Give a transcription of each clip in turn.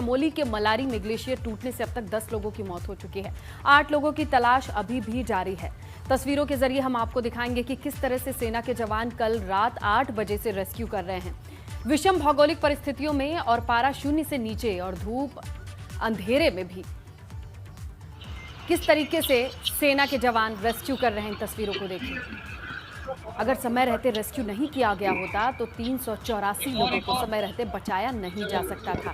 चमोली के मलारी में ग्लेशियर टूटने से अब तक 10 लोगों की मौत हो चुकी है। 8 लोगों की तलाश अभी भी जारी है। तस्वीरों के जरिए हम आपको दिखाएंगे कि किस तरह से सेना के जवान कल रात 8 बजे से रेस्क्यू कर रहे हैं। विषम भौगोलिक परिस्थितियों में और पारा शून्य से नीचे और धूप अंधेरे में भी किस तरीके से सेना के जवान रेस्क्यू कर रहे हैं, इन तस्वीरों को देखिए। अगर समय रहते रेस्क्यू नहीं किया गया होता तो 384 लोगों को समय रहते बचाया नहीं जा सकता था।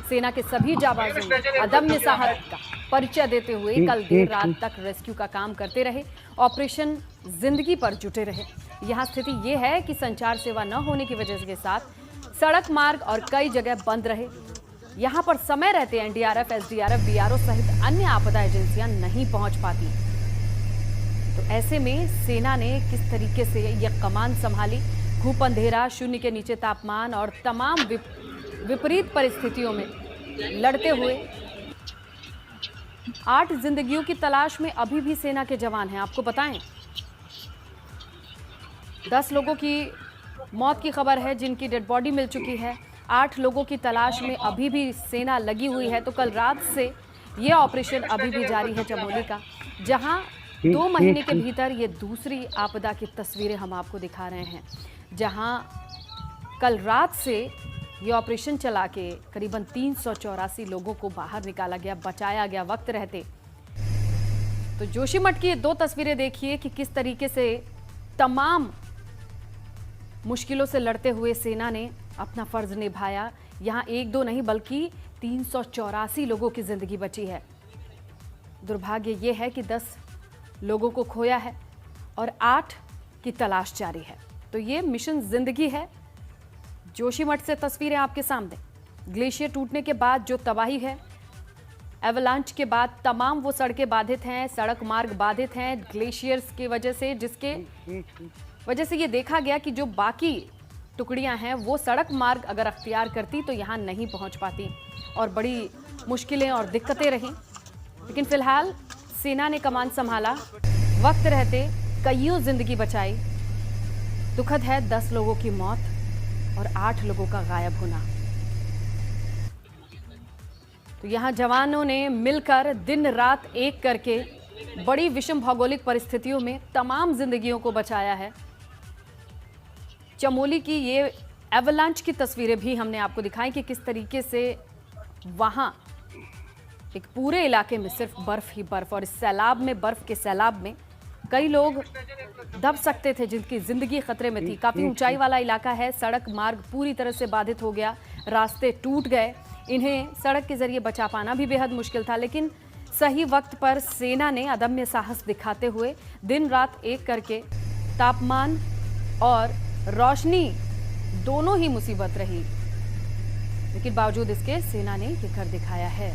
सेना के सभी जाबाजों ने अदम्य साहस का परिचय देते हुए कल देर रात तक रेस्क्यू का काम करते रहे, ऑपरेशन जिंदगी पर जुटे रहे। यहाँ स्थिति ये है कि संचार सेवा न होने की वजह के साथ सड़क मार्ग और कई जगह बंद रहे। यहाँ पर समय रहते एनडीआरएफ, एसडीआरएफ, बीआरओ सहित अन्य आपदा एजेंसियां नहीं पहुंच पाती। तो ऐसे में सेना ने किस तरीके से यह कमान संभाली, धूप अंधेरा, शून्य के नीचे तापमान और तमाम विपरीत परिस्थितियों में लड़ते हुए 8 जिंदगियों की तलाश में अभी भी सेना के जवान हैं। आपको बताएं 10 लोगों की मौत की खबर है जिनकी डेड बॉडी मिल चुकी है। 8 लोगों की तलाश में अभी भी सेना लगी हुई है। तो कल रात से यह ऑपरेशन अभी भी जारी है चमोली का, जहां 2 महीने के भीतर ये दूसरी आपदा की तस्वीरें हम आपको दिखा रहे हैं, जहां कल रात से ये ऑपरेशन चला के करीबन 384 लोगों को बाहर निकाला गया, बचाया गया वक्त रहते। तो जोशीमठ की ये 2 तस्वीरें देखिए कि किस तरीके से तमाम मुश्किलों से लड़ते हुए सेना ने अपना फर्ज निभाया। यहाँ 1-2 नहीं बल्कि 384 लोगों की जिंदगी बची है। दुर्भाग्य ये है कि 10 लोगों को खोया है और 8 की तलाश जारी है। तो ये मिशन जिंदगी है। जोशीमठ से तस्वीरें आपके सामने। ग्लेशियर टूटने के बाद जो तबाही है, एवलांच के बाद तमाम वो सड़कें बाधित हैं, सड़क मार्ग बाधित हैं ग्लेशियर्स की वजह से, जिसके वजह से ये देखा गया कि जो बाकी टुकड़ियां हैं वो सड़क मार्ग अगर अख्तियार करती तो यहाँ नहीं पहुँच पाती और बड़ी मुश्किलें और दिक्कतें रहीं। लेकिन फिलहाल सेना ने कमान संभाला, वक्त रहते कईयों जिंदगी बचाई। दुखद है 10 लोगों की मौत और 8 लोगों का गायब होना। तो यहाँ जवानों ने मिलकर दिन रात एक करके बड़ी विषम भौगोलिक परिस्थितियों में तमाम जिंदगियों को बचाया है। चमोली की ये एवलांच की तस्वीरें भी हमने आपको दिखाई कि किस तरीके से वहाँ एक पूरे इलाके में सिर्फ बर्फ ही बर्फ, और इस सैलाब में, बर्फ के सैलाब में कई लोग दब सकते थे जिनकी जिंदगी खतरे में थी। काफी ऊंचाई वाला इलाका है, सड़क मार्ग पूरी तरह से बाधित हो गया, रास्ते टूट गए। इन्हें सड़क के जरिए बचा पाना भी बेहद मुश्किल था। लेकिन सही वक्त पर सेना ने अदम्य साहस दिखाते हुए दिन रात एक करके तापमान और रोशनी दोनों ही मुसीबत रही, लेकिन बावजूद इसके सेना ने ये कर दिखाया है।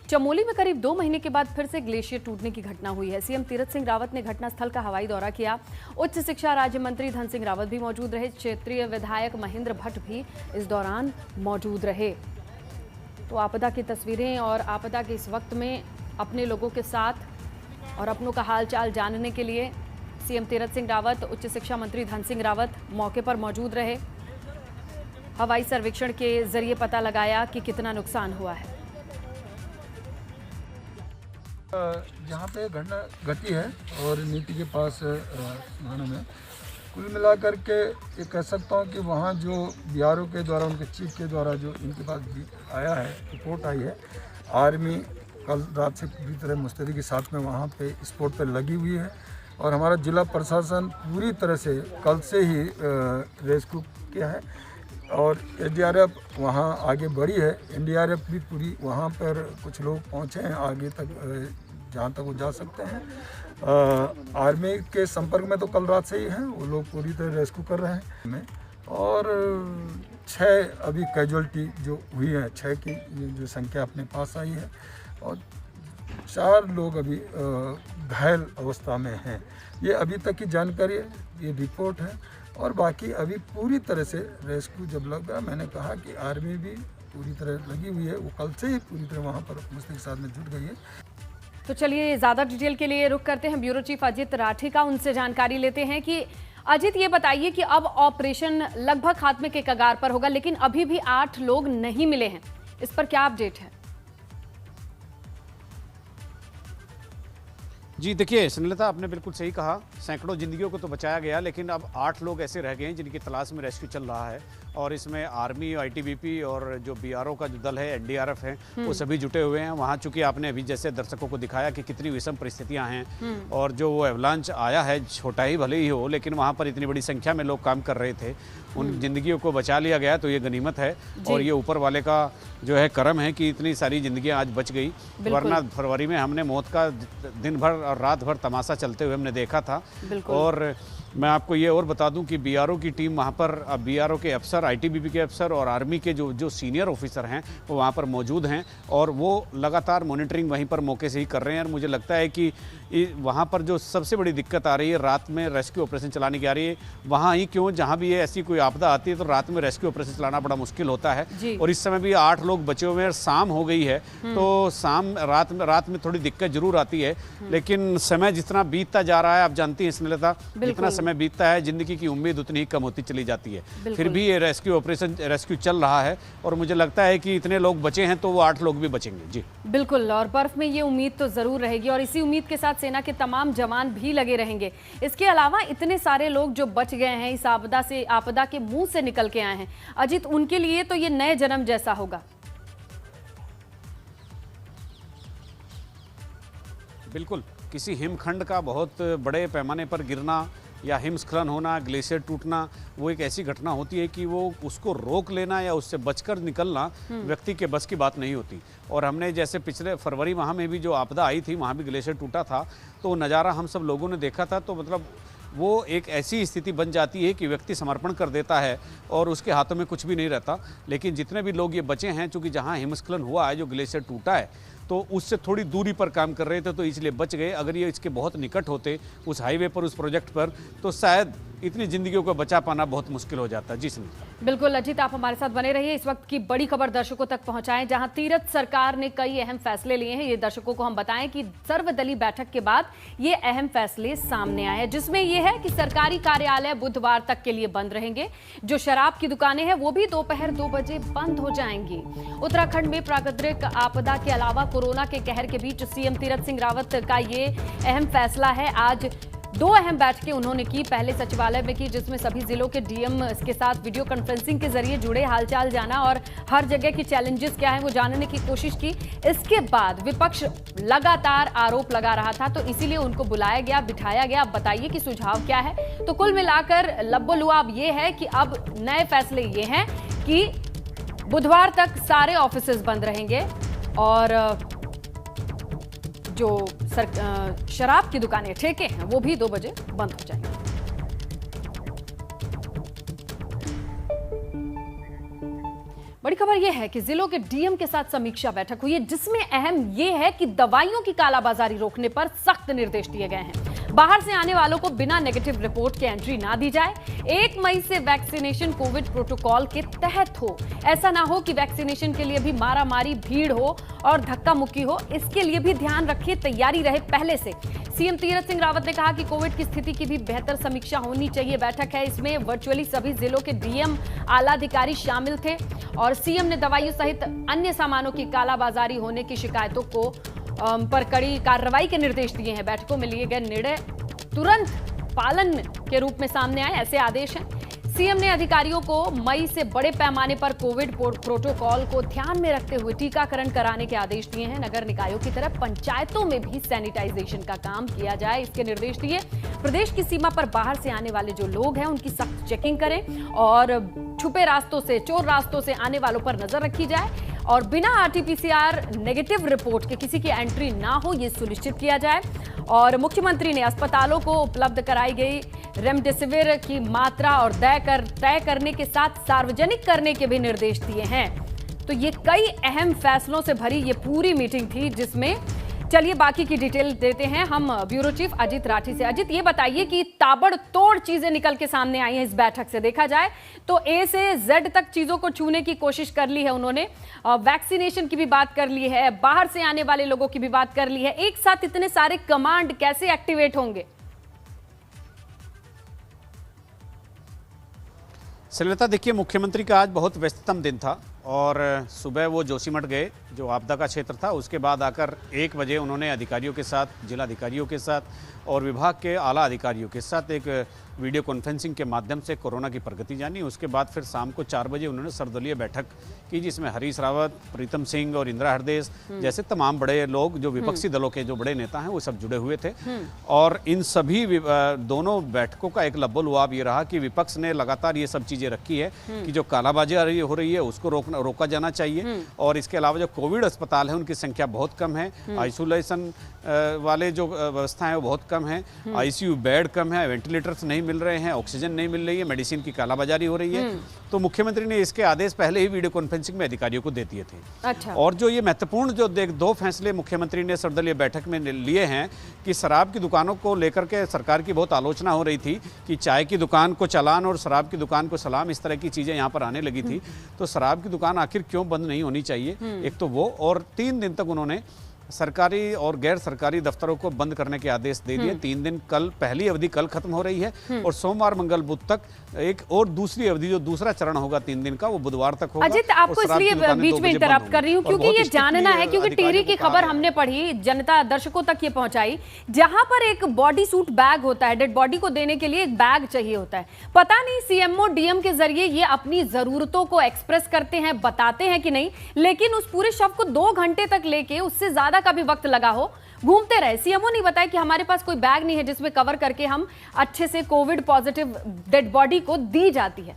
चमोली में करीब 2 महीने के बाद फिर से ग्लेशियर टूटने की घटना हुई है। सीएम तीरथ सिंह रावत ने घटनास्थल का हवाई दौरा किया। उच्च शिक्षा राज्य मंत्री धन सिंह रावत भी मौजूद रहे। क्षेत्रीय विधायक महेंद्र भट्ट भी इस दौरान मौजूद रहे। तो आपदा की तस्वीरें और आपदा के इस वक्त में अपने लोगों के साथ और अपनों का हालचाल जानने के लिए सीएम तीरथ सिंह रावत, उच्च शिक्षा मंत्री धन सिंह रावत मौके पर मौजूद रहे। हवाई सर्वेक्षण के जरिए पता लगाया कि कितना नुकसान हुआ है। जहाँ पे घटना घटी है और नीति के पास थाना में, कुल मिलाकर के ये कह सकता हूँ कि वहाँ जो बीआरओ के द्वारा, उनके चीफ के द्वारा जो इनके पास आया है, रिपोर्ट आई है, आर्मी कल रात से पूरी तरह मुस्तैदी के साथ में वहाँ पे स्पॉट पे लगी हुई है और हमारा जिला प्रशासन पूरी तरह से कल से ही रेस्क्यू किया है और एसडीआरएफ वहाँ आगे बढ़ी है। एनडीआरएफ भी पूरी वहाँ पर कुछ लोग पहुँचे हैं आगे तक, जहाँ तक वो जा सकते हैं। आर्मी के संपर्क में तो कल रात से ही हैं, वो लोग पूरी तरह रेस्क्यू कर रहे हैं। और 6 अभी कैजुअल्टी जो हुई है, 6 की जो संख्या अपने पास आई है और 4 लोग अभी घायल अवस्था में हैं। ये अभी तक की जानकारी है, ये रिपोर्ट है और बाकी अभी पूरी तरह से रेस्क्यू जब लगा, मैंने कहा कि आर्मी भी पूरी तरह लगी हुई है, वो कल से ही पूरी तरह वहाँ पर मुस्तैदी के साथ में जुट गई है। तो चलिए ज़्यादा डिटेल के लिए रुख करते हैं ब्यूरो चीफ अजित राठी का, उनसे जानकारी लेते हैं कि अजित ये बताइए कि अब ऑपरेशन लगभग खात्मे के कगार पर होगा, लेकिन अभी भी 8 लोग नहीं मिले हैं। इस पर क्या अपडेट है? जी देखिए स्नेहलता, आपने बिल्कुल सही कहा। सैकड़ों जिंदगियों को तो बचाया गया, लेकिन अब 8 लोग ऐसे रह गए हैं जिनकी तलाश में रेस्क्यू चल रहा है। और इसमें आर्मी, आईटीबीपी और जो बीआरओ का जो दल है, एनडीआरएफ है, वो सभी जुटे हुए हैं वहाँ। चूंकि आपने अभी जैसे दर्शकों को दिखाया कि कितनी विषम परिस्थितियाँ हैं और जो वो एवलांच आया है, छोटा ही भले ही हो, लेकिन वहाँ पर इतनी बड़ी संख्या में लोग काम कर रहे थे, उन जिंदगियों को बचा लिया गया, तो ये गनीमत है। और ये ऊपर वाले का जो है करम है कि इतनी सारी जिंदगियां आज बच गई, वरना फरवरी में हमने मौत का दिन भर और रात भर तमाशा चलते हुए हमने देखा था। और मैं आपको ये और बता दूं कि बीआरओ की टीम वहाँ पर, बीआरओ के अफसर, आईटीबीपी के अफसर और आर्मी के जो सीनियर ऑफिसर हैं वो वहाँ पर मौजूद हैं और वो लगातार मॉनिटरिंग वहीं पर मौके से ही कर रहे हैं। और मुझे लगता है कि वहाँ पर जो सबसे बड़ी दिक्कत आ रही है रात में रेस्क्यू ऑपरेशन चलाने की आ रही है, वहाँ ही क्यों, जहाँ भी ये ऐसी कोई आपदा आती है तो रात में रेस्क्यू ऑपरेशन चलाना बड़ा मुश्किल होता है। और इस समय भी 8 लोग बचे हुए हैं, शाम हो गई है, तो रात में थोड़ी दिक्कत जरूर आती है, लेकिन समय जितना बीतता जा रहा है, आप जानती हैं स्नेहलता, जितना समय बीतता है जिंदगी की उम्मीद उतनी ही कम होती चली जाती है। फिर भी ये रेस्क्यू चल रहा है और मुझे लगता है कि इतने लोग बचे हैं तो वो 8 लोग भी बचेंगे। जी बिल्कुल, और बर्फ में ये उम्मीद तो जरूर रहेगी और इसी उम्मीद के साथ सेना के तमाम जवान भी लगे रहेंगे। इसके अलावा इतने सारे लोग जो बच गए हैं, इस आपदा के मुंह से निकल के आए हैं, अजीत, उनके लिए तो ये नए जन्म जैसा होगा। बिल्कुल, किसी हिमखंड का बहुत बड़े पैमाने पर गिरना या हिमस्खलन होना, ग्लेशियर टूटना, वो एक ऐसी घटना होती है कि वो उसको रोक लेना या उससे बचकर निकलना व्यक्ति के बस की बात नहीं होती। और हमने जैसे पिछले फरवरी माह में भी जो आपदा आई थी, वहाँ भी ग्लेशियर टूटा था, तो वो नज़ारा हम सब लोगों ने देखा था। तो मतलब वो एक ऐसी स्थिति बन जाती है कि व्यक्ति समर्पण कर देता है और उसके हाथों में कुछ भी नहीं रहता। लेकिन जितने भी लोग ये बचे हैं, चूँकि जहाँ हिमस्खलन हुआ है, जो ग्लेशियर टूटा है, तो उससे थोड़ी दूरी पर काम कर रहे थे, तो इसलिए बच गए। अगर ये इसके बहुत निकट होते, उस हाईवे पर, उस प्रोजेक्ट पर, तो शायद इतनी जिंदगियों को बचा पाना बहुत मुश्किल हो जाता है। जी सुनील। बिल्कुल अजीत, आप हमारे साथ बने रहिए। इस वक्त की बड़ी खबर दर्शकों तक पहुंचाएं, जहां तीरथ सरकार ने कई अहम फैसले लिए हैं। ये दर्शकों को हम बताएं कि सर्वदलीय बैठक के बाद ये अहम फैसले सामने आए हैं, जिसमें यह है कि सरकारी कार्यालय बुधवार तक के लिए बंद रहेंगे। जो शराब की दुकानें हैं वो भी दोपहर 2 बजे बंद हो जाएंगी। उत्तराखंड में प्राकृतिक आपदा के अलावा कोरोना के कहर के बीच सीएम तीरथ सिंह रावत का ये अहम फैसला है। आज 2 अहम बैठकें उन्होंने की, पहले सचिवालय में की, जिसमें सभी जिलों के डीएम इसके साथ वीडियो कॉन्फ्रेंसिंग के जरिए जुड़े, हालचाल जाना और हर जगह की चैलेंजेस क्या हैं वो जानने की कोशिश की। इसके बाद विपक्ष लगातार आरोप लगा रहा था, तो इसीलिए उनको बुलाया गया, बिठाया गया। अब बताइए कि सुझाव क्या है। तो कुल मिलाकर लब्बो-लुआब ये है कि अब नए फैसले ये हैं कि बुधवार तक सारे ऑफिसेज बंद रहेंगे और जो शराब की दुकानें, ठेके हैं, वो भी 2 बजे बंद हो जाएंगे। बड़ी खबर यह है कि जिलों के डीएम के साथ समीक्षा बैठक हुई है, जिसमें अहम यह है कि दवाइयों की कालाबाजारी रोकने पर सख्त निर्देश दिए गए हैं। बाहर से आने वालों को बिना नेगेटिव रिपोर्ट के एंट्री ना दी जाए। 1 मई से वैक्सीनेशन कोविड प्रोटोकॉल के तहत हो। ऐसा ना हो कि वैक्सीनेशन के लिए भी मारामारी, भीड़ हो और धक्का मुक्की हो। इसके लिए भी ध्यान रखिए, तैयारी रहे पहले से। सीएम तीरथ सिंह रावत ने कहा कि कोविड की स्थिति की भी बेहतर समीक्षा होनी चाहिए। बैठक है, इसमें वर्चुअली सभी जिलों के डीएम, आला अधिकारी शामिल थे और सीएम ने दवाइयों सहित अन्य सामानों की कालाबाजारी होने की शिकायतों को पर कड़ी कार्रवाई के निर्देश दिए हैं। बैठकों में लिए गए निर्णय तुरंत पालन के रूप में सामने आए, ऐसे आदेश हैं। सीएम ने अधिकारियों को मई से बड़े पैमाने पर कोविड प्रोटोकॉल को ध्यान में रखते हुए टीकाकरण कराने के आदेश दिए हैं। नगर निकायों की तरफ पंचायतों में भी सैनिटाइजेशन का काम किया जाए, इसके निर्देश दिए। प्रदेश की सीमा पर बाहर से आने वाले जो लोग हैं उनकी सख्त चेकिंग करें और छुपे रास्तों से, चोर रास्तों से आने वालों पर नजर रखी जाए और बिना आरटीपीसीआर नेगेटिव रिपोर्ट के किसी की एंट्री ना हो, यह सुनिश्चित किया जाए। और मुख्यमंत्री ने अस्पतालों को उपलब्ध कराई गई रेमडेसिविर की मात्रा और तय करने के साथ सार्वजनिक करने के भी निर्देश दिए हैं। तो ये कई अहम फैसलों से भरी ये पूरी मीटिंग थी, जिसमें चलिए बाकी की डिटेल देते हैं हम ब्यूरो चीफ अजीत राठी से। अजीत, ये बताइए कि ताबड़तोड़ चीजें निकल के सामने आई हैं इस बैठक से। देखा जाए तो ए से जेड तक चीजों को छूने की कोशिश कर ली है उन्होंने। वैक्सीनेशन की भी बात कर ली है, बाहर से आने वाले लोगों की भी बात कर ली है। एक साथ इतने सारे कमांड कैसे एक्टिवेट होंगे? श्रीलता, देखिए, मुख्यमंत्री का आज बहुत व्यस्ततम दिन था और सुबह वो जोशीमठ गए जो आपदा का क्षेत्र था। उसके बाद आकर 1 बजे उन्होंने अधिकारियों के साथ, जिला अधिकारियों के साथ और विभाग के आला अधिकारियों के साथ एक वीडियो कॉन्फ्रेंसिंग के माध्यम से कोरोना की प्रगति जानी। उसके बाद फिर शाम को 4 बजे उन्होंने सर्वदलीय बैठक की, जिसमें हरीश रावत, प्रीतम सिंह और इंदिरा हरदेस जैसे तमाम बड़े लोग जो विपक्षी दलों के जो बड़े नेता हैं वो सब जुड़े हुए थे। और इन सभी दोनों बैठकों का एक लब्बो-लुआब ये रहा कि विपक्ष ने लगातार ये सब चीज़ें रखी है कि जो कालाबाजारी हो रही है उसको रोका जाना चाहिए। और इसके अलावा जो कोविड अस्पताल है उनकी संख्या बहुत कम है, आइसोलेशन वाले जो व्यवस्था है वो बहुत कम है, आईसीयू बेड कम है, वेंटिलेटर्स नहीं मिल रहे हैं, ऑक्सीजन नहीं मिल रही है, मेडिसिन की कालाबाजारी हो रही है। तो मुख्यमंत्री ने इसके आदेश पहले ही वीडियो कॉन्फ्रेंसिंग में अधिकारियों को दे दिए थे। अच्छा। और जो ये महत्वपूर्ण जो 2 फैसले मुख्यमंत्री ने सर्वदलीय बैठक में लिए हैं कि शराब की दुकानों को लेकर के सरकार की बहुत आलोचना हो रही थी कि चाय की दुकान को चालान और शराब की दुकान को सलाम, इस तरह की चीज़ें यहाँ पर आने लगी थी। तो शराब की दुकान आखिर क्यों बंद नहीं होनी चाहिए, एक तो वो, और 3 दिन तक उन्होंने सरकारी और गैर सरकारी दफ्तरों को बंद करने के आदेश दे दिए। 3 दिन, कल पहली अवधि कल खत्म हो रही है और सोमवार मंगल बुध तक एक और दूसरी अवधि जो दूसरा चरण होगा 3 दिन का वो बुधवार तक होगा। अजित, आपको इसलिए बीच में इंटरप्ट कर रही हूँ क्योंकि ये जानना है, क्योंकि टिहरी की खबर हमने पढ़ी, जनता दर्शकों तक ये पहुंचाई, जहां पर एक बॉडी सूट बैग होता है, डेड बॉडी को देने के लिए एक बैग चाहिए होता है। पता नहीं सीएमओ डीएम के जरिए ये अपनी जरूरतों को एक्सप्रेस करते हैं, बताते हैं कि नहीं, लेकिन उस पूरे शव को 2 घंटे तक लेके, उससे ज्यादा का भी वक्त लगा हो, घूमते रहे। सीएमओ नहीं बताया कि हमारे पास कोई बैग नहीं है जिसमें कवर करके हम अच्छे से कोविड पॉजिटिव डेड बॉडी को दी जाती है।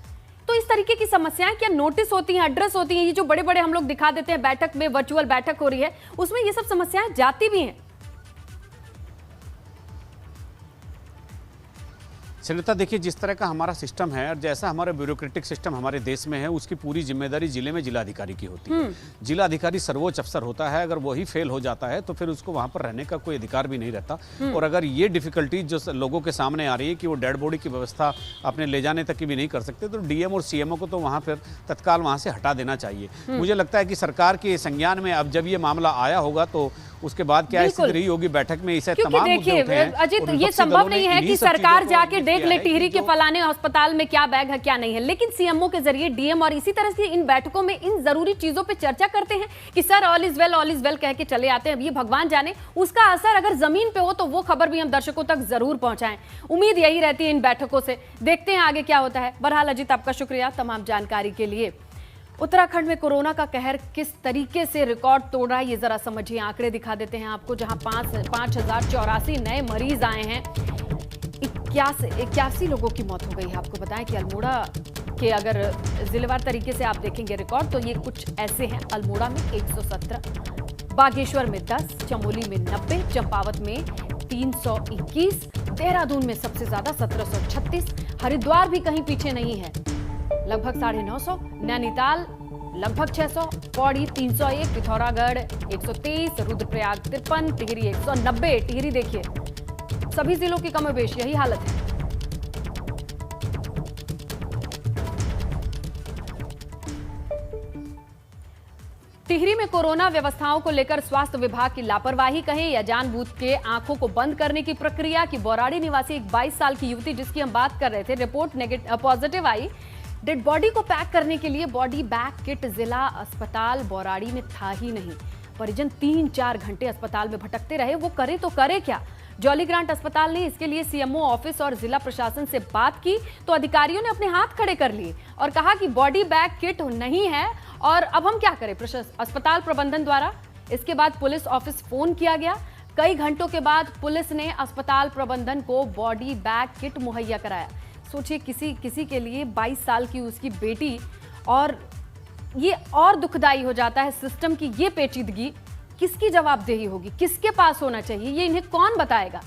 तो इस तरीके की समस्याएं क्या नोटिस होती हैं, एड्रेस होती हैं? ये जो बड़े बड़े हम लोग दिखा देते हैं बैठक में, वर्चुअल बैठक हो रही है, उसमें ये सब समस्याएं जाती भी हैं। श्रीलता, देखिए जिस तरह का हमारा सिस्टम है और जैसा हमारा ब्यूरोक्रेटिक सिस्टम हमारे देश में है, उसकी पूरी जिम्मेदारी जिले में जिलाधिकारी की होती है। जिलाधिकारी सर्वोच्च अफसर होता है, अगर वही फेल हो जाता है तो फिर उसको वहां पर रहने का कोई अधिकार भी नहीं रहता। और अगर ये डिफिकल्टी जो लोगों के सामने आ रही है कि वो डेड बॉडी की व्यवस्था अपने ले जाने तक की भी नहीं कर सकते, तो डीएम और सीएमओ को तो वहां फिर तत्काल वहां से हटा देना चाहिए। मुझे लगता है कि सरकार के संज्ञान में अब जब ये मामला आया होगा तो उसके बाद क्या स्थिति रही होगी बैठक में, इसे तमाम मुद्दे उठे हैं। अजित, ये संभव नहीं है कि सरकार जाके देख ले टिहरी के फलाने अस्पताल में क्या बैग है क्या नहीं है, लेकिन सीएमओ के जरिए डीएम और इसी तरह से इन बैठकों में इन जरूरी चीजों पे चर्चा करते हैं कि सर ऑल इज वेल कह के चले आते हैं। अब ये भगवान जाने उसका असर अगर जमीन पे हो तो वो खबर भी हम दर्शकों तक जरूर पहुंचाएं। उम्मीद यही रहती है इन बैठकों से। देखते हैं आगे क्या होता है। बहरहाल अजित, आपका शुक्रिया तमाम जानकारी के लिए। उत्तराखंड में कोरोना का कहर किस तरीके से रिकॉर्ड तोड़ रहा है ये जरा समझिए। आंकड़े दिखा देते हैं आपको, जहां 5,084 नए मरीज आए हैं, 81 लोगों की मौत हो गई है। आपको बताएं कि अल्मोड़ा के अगर जिलेवार तरीके से आप देखेंगे रिकॉर्ड तो ये कुछ ऐसे हैं। अल्मोड़ा में 117, बागेश्वर में 10, चमोली में 90, चंपावत में 321, देहरादून में सबसे ज्यादा 1736, हरिद्वार भी कहीं पीछे नहीं है, लगभग 950, नैनीताल लगभग 600, पौड़ी 301, पिथौरागढ़ 123, रुद्रप्रयाग 53, टिहरी 190। टिहरी देखिए, सभी जिलों की कमोबेश यही हालत है। टिहरी में कोरोना व्यवस्थाओं को लेकर स्वास्थ्य विभाग की लापरवाही कहें या जानबूझ के आंखों को बंद करने की प्रक्रिया की बौराड़ी निवासी एक 22 साल की युवती जिसकी हम बात कर रहे थे, रिपोर्ट पॉजिटिव आई। डेड बॉडी को पैक करने के लिए बॉडी बैग किट जिला अस्पताल बौराड़ी में था ही नहीं। परिजन 3-4 घंटे अस्पताल में भटकते रहे, वो करे तो करे क्या। जॉली ग्रांट अस्पताल ने इसके लिए सीएमओ ऑफिस और जिला प्रशासन से बात की तो अधिकारियों ने अपने हाथ खड़े कर लिए और कहा कि बॉडी बैग किट नहीं है और अब हम क्या करें। अस्पताल प्रबंधन द्वारा इसके बाद पुलिस ऑफिस फोन किया गया। कई घंटों के बाद पुलिस ने अस्पताल प्रबंधन को बॉडी बैग किट मुहैया कराया। सोचिए, किसी के लिए 22 साल की उसकी बेटी, और ये और दुखदाई हो जाता है सिस्टम की ये पेचीदगी। किसकी जवाबदेही होगी, किसके पास होना चाहिए, ये इन्हें कौन बताएगा।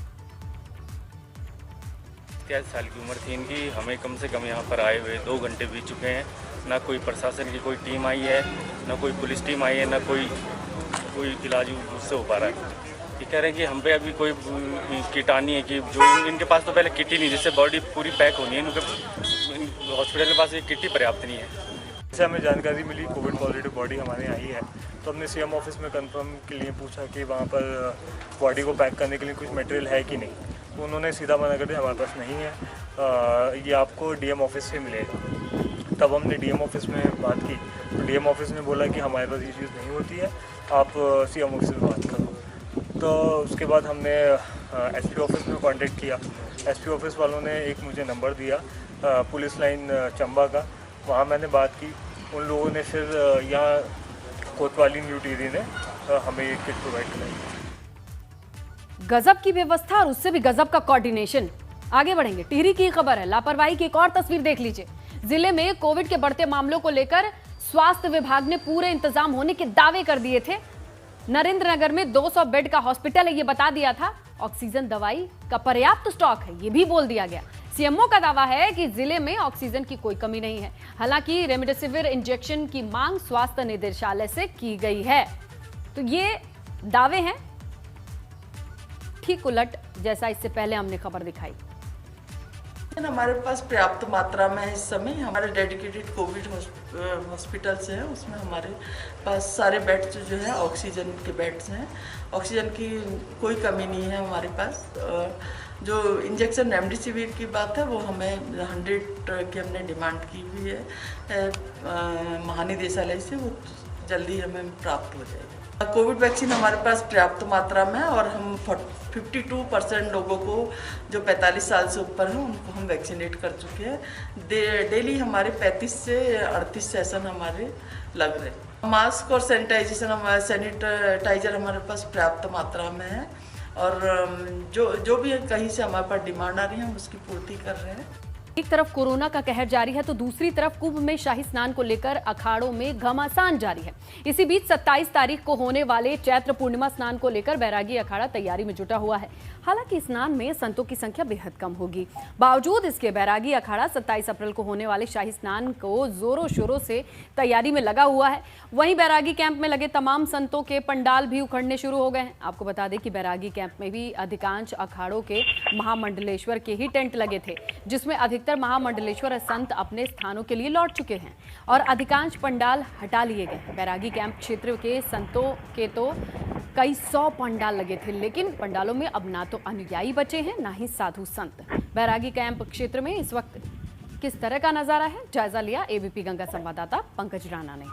23 साल की उम्र थी इनकी। हमें कम से कम यहाँ पर आए हुए 2 घंटे बीत चुके हैं। ना कोई प्रशासन की कोई टीम आई है, ना कोई पुलिस टीम आई है, ना कोई इलाज उससे हो पा रहा है। ये कह रहे हैं कि हम पे अभी कोई किट आनी है कि जो इनके पास तो पहले किट ही नहीं, जिससे बॉडी पूरी पैक होनी है। इनके हॉस्पिटल के पास ये किट ही पर्याप्त नहीं है। जैसे हमें जानकारी मिली कोविड पॉजिटिव बॉडी हमारे आई है, तो हमने सीएम ऑफिस में कंफर्म के लिए पूछा कि वहाँ पर बॉडी को पैक करने के लिए कुछ मटेरियल है कि नहीं। तो उन्होंने सीधा मना कर दिया, हमारे पास नहीं है, ये आपको डीएम ऑफिस से मिलेगा। तब हमने डीएम ऑफिस में बात की, तो डीएम ऑफिस ने बोला कि हमारे पास ये चीज़ नहीं होती है, आप सीएम ऑफिस में बात करो। तो उसके बाद हमने एसपी ऑफिस में कांटेक्ट किया। एसपी ऑफिस वालों ने एक मुझे नंबर दिया पुलिस लाइन चंबा का, वहाँ मैंने बात की। उन लोगों ने फिर यहाँ कोतवाली न्यू टिहरी ने हमें ये किट प्रोवाइड कराई। गजब की व्यवस्था और उससे भी गजब का कोऑर्डिनेशन। आगे बढ़ेंगे, टिहरी की खबर है, लापरवाही की एक और तस्वीर देख लीजिए। जिले में कोविड के बढ़ते मामलों को लेकर स्वास्थ्य विभाग ने पूरे इंतजाम होने के दावे कर दिए थे। नरेंद्र नगर में 200 बेड का हॉस्पिटल है, ये बता दिया था। ऑक्सीजन दवाई का पर्याप्त स्टॉक है, ये भी बोल दिया गया। सीएमओ का दावा है कि जिले में ऑक्सीजन की कोई कमी नहीं है। हालांकि रेमडेसिविर इंजेक्शन की मांग स्वास्थ्य निदेशालय से की गई है। तो ये दावे हैं ठीक उलट जैसा इससे पहले हमने खबर दिखाई। हमारे पास पर्याप्त मात्रा में इस समय हमारे डेडिकेटेड कोविड हॉस्पिटल्स हैं, उसमें हमारे पास सारे बेड्स जो है ऑक्सीजन के बेड्स हैं। ऑक्सीजन की कोई कमी नहीं है हमारे पास। जो इंजेक्शन रेमडेसिविर की बात है वो हमें 100 की हमने डिमांड की हुई है महानिदेशालय से, वो जल्दी हमें प्राप्त हो जाएगी। कोविड वैक्सीन हमारे पास पर्याप्त मात्रा में है और हम 52% लोगों को जो 45 साल से ऊपर हैं उनको हम वैक्सीनेट कर चुके हैं। डेली हमारे 35 से 38 सेशन हमारे लग रहे हैं। मास्क और सैनिटाइजेशन सैनिटाइजर हमारे पास पर्याप्त मात्रा में है और जो भी कहीं से हमारे पास डिमांड आ रही है हम उसकी पूर्ति कर रहे हैं। एक तरफ कोरोना का कहर जारी है तो दूसरी तरफ कुंभ में शाही स्नान को लेकर अखाड़ों में घमासान जारी है। इसी बीच 27 तारीख को होने वाले चैत्र पूर्णिमा स्नान को लेकर बैरागी अखाड़ा तैयारी में जुटा हुआ है। हालांकि स्नान में संतों की संख्या बेहद कम होगी। बावजूद इसके बैरागी अखाड़ा 27 अप्रैल को होने वाले शाही स्नान को जोरों शोरों से तैयारी में लगा हुआ है। वहीं बैरागी कैंप में लगे तमाम संतों के पंडाल भी उखड़ने शुरू हो गए हैं। आपको बता दें कि बैरागी कैंप में भी अधिकांश अखाड़ों के महामंडलेश्वर के ही टेंट लगे थे, जिसमें अधिकतर महामंडलेश्वर संत अपने स्थानों के लिए लौट चुके हैं और अधिकांश पंडाल हटा लिए गए। बैरागी कैंप क्षेत्र के संतों के तो कई 100 पंडाल लगे थे, लेकिन पंडालों में अब ना तो अनुयायी बचे हैं ना ही साधु संत। बैरागी कैंप क्षेत्र में इस वक्त किस तरह का नजारा है, जायजा लिया एबीपी गंगा संवाददाता पंकज राणा ने।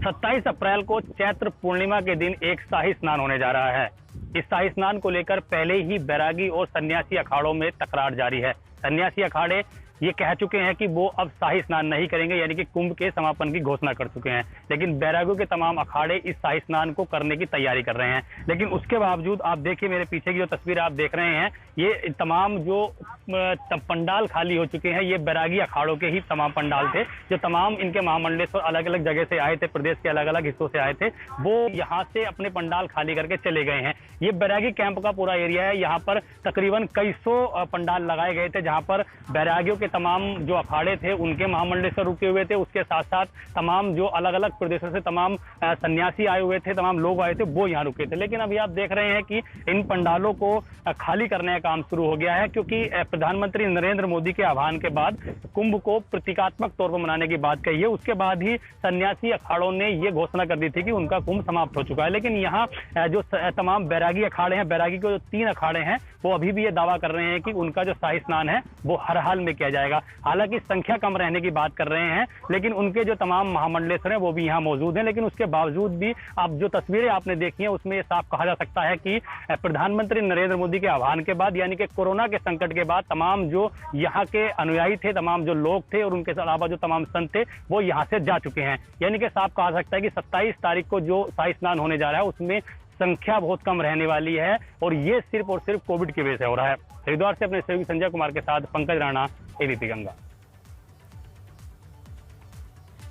27 अप्रैल को चैत्र पूर्णिमा के दिन एक शाही स्नान होने जा रहा है। इस शाही स्नान को लेकर पहले ही बैरागी और सन्यासी अखाड़ों में तकरार जारी है। सन्यासी अखाड़े ये कह चुके हैं कि वो अब शाही स्नान नहीं करेंगे, यानी कि कुंभ के समापन की घोषणा कर चुके हैं। लेकिन बैरागियों के तमाम अखाड़े इस शाही स्नान को करने की तैयारी कर रहे हैं। लेकिन उसके बावजूद आप देखिए, मेरे पीछे की जो तस्वीर आप देख रहे हैं, ये तमाम जो पंडाल खाली हो चुके हैं, ये बैरागी अखाड़ों के ही तमाम पंडाल थे। जो तमाम इनके महामंडलेश्वर अलग अलग जगह से आए थे, प्रदेश के अलग अलग हिस्सों से आए थे, वो यहाँ से अपने पंडाल खाली करके चले गए हैं। ये बैरागी कैंप का पूरा एरिया है। यहाँ पर तकरीबन कई 100 पंडाल लगाए गए थे, जहाँ पर बैरागियों के तमाम जो अखाड़े थे उनके महामंडलेश्वर रुके हुए थे। उसके साथ साथ तमाम जो अलग अलग प्रदेशों से तमाम सन्यासी आए हुए थे, तमाम लोग आए थे, वो यहाँ रुके थे। लेकिन अभी आप देख रहे हैं कि इन पंडालों को खाली करने का काम शुरू हो गया है, क्योंकि प्रधानमंत्री नरेंद्र मोदी के आह्वान के बाद कुंभ को प्रतीकात्मक तौर पर मनाने की बात कही है। उसके बाद ही सन्यासी अखाड़ों ने ये घोषणा कर दी थी कि उनका कुंभ समाप्त हो चुका है। लेकिन यहाँ जो तमाम बैरागी अखाड़े हैं, बैरागी के जो 3 अखाड़े हैं, वो अभी भी ये दावा कर रहे हैं कि उनका जो शाही स्नान है वो हर हाल में किया जाएगा। हालांकि संख्या कम रहने की बात कर रहे हैं, लेकिन उनके जो तमाम महामंडलेश्वर हैं वो भी यहाँ मौजूद हैं। लेकिन उसके बावजूद भी आप जो तस्वीरें आपने देखी हैं उसमें ये साफ कहा जा सकता है कि प्रधानमंत्री नरेंद्र मोदी के आह्वान के बाद, यानी कि कोरोना के संकट के बाद, तमाम जो यहाँ के अनुयायी थे, तमाम जो लोग थे और उनके अलावा जो तमाम संत थे, वो यहाँ से जा चुके हैं। यानी कि साफ कहा जा सकता है कि 27 तारीख को जो शाही स्नान होने जा रहा है उसमें संख्या बहुत कम रहने वाली है और ये सिर्फ और सिर्फ कोविड की वजह से हो रहा है। हरिद्वार से अपने सहयोगी संजय कुमार के साथ पंकज राणा, एबीपी गंगा।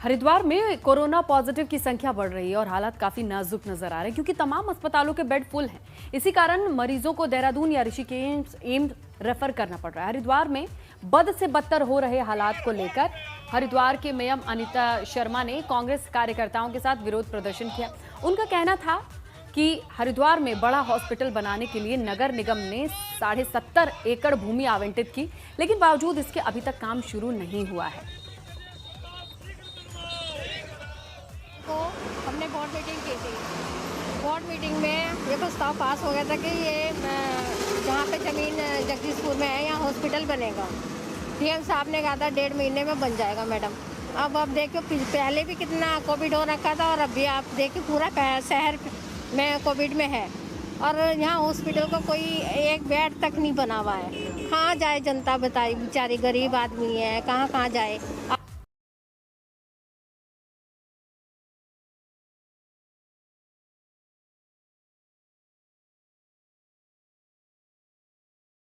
हरिद्वार में कोरोना पॉजिटिव की संख्या बढ़ रही है और हालात काफी नाजुक नजर आ रहे हैं, क्योंकि तमाम अस्पतालों के बेड फुल हैं। इसी कारण मरीजों को देहरादून या ऋषिकेश एम्स रेफर करना पड़ रहा है। हरिद्वार में बद से बदतर हो रहे हालात को लेकर हरिद्वार के मेयम अनीता शर्मा ने कांग्रेस कार्यकर्ताओं के साथ विरोध प्रदर्शन किया। उनका कहना था कि हरिद्वार में बड़ा हॉस्पिटल बनाने के लिए नगर निगम ने 70.5 एकड़ भूमि आवंटित की, लेकिन बावजूद इसके अभी तक काम शुरू नहीं हुआ है। तो हमने बोर्ड मीटिंग की थी। बोर्ड मीटिंग में ये प्रस्ताव पास हो गया था कि ये जहाँ पे ज़मीन जगदीशपुर में है यहाँ हॉस्पिटल बनेगा। सीएम साहब ने कहा था 1.5 महीने में बन जाएगा मैडम। अब देखो पहले भी कितना कोविड हो रखा था और अभी आप देखिए पूरा शहर में कोविड में है और यहाँ हॉस्पिटल को कोई एक बेड तक नहीं बना हुआ है। कहाँ जाए जनता, बताइए, बेचारी गरीब आदमी है, कहाँ जाए।